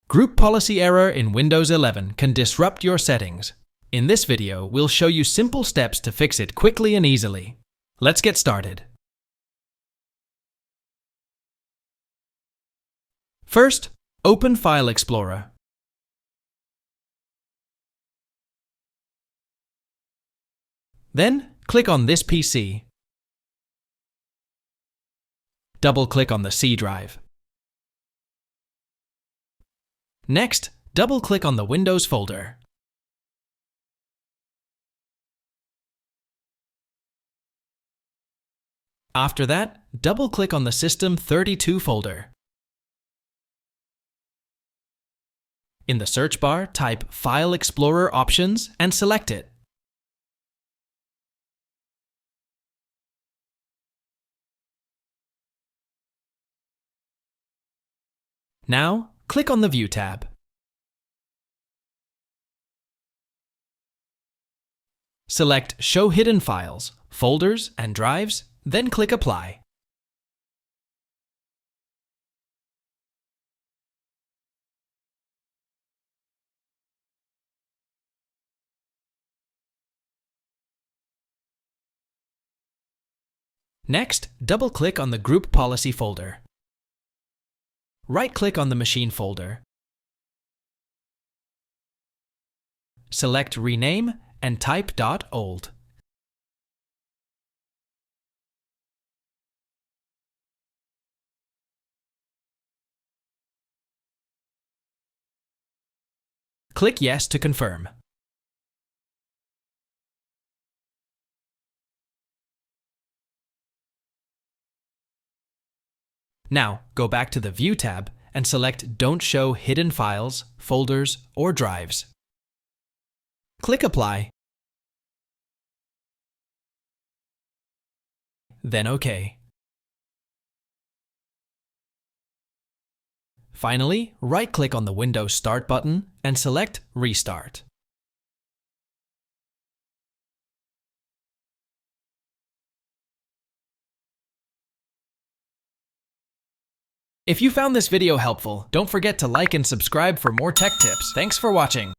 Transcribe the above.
Group policy error in Windows 11 can disrupt your settings. In this video, we'll show you simple steps to fix it quickly and easily. Let's get started. First, open File Explorer. Then, click on this PC. Double-click on the C drive. Next, double-click on the Windows folder. After that, double-click on the System32 folder. In the search bar, type File Explorer Options and select it. Now, click on the View tab. Select Show Hidden Files, Folders, and Drives, then click Apply. Next, double-click on the Group Policy folder. Right-click on the Machine folder. Select Rename and type .old. Click Yes to confirm. Now, go back to the View tab and select Don't Show Hidden Files, Folders, or Drives. Click Apply, then OK. Finally, right-click on the Windows Start button and select Restart. If you found this video helpful, don't forget to like and subscribe for more tech tips. Thanks for watching.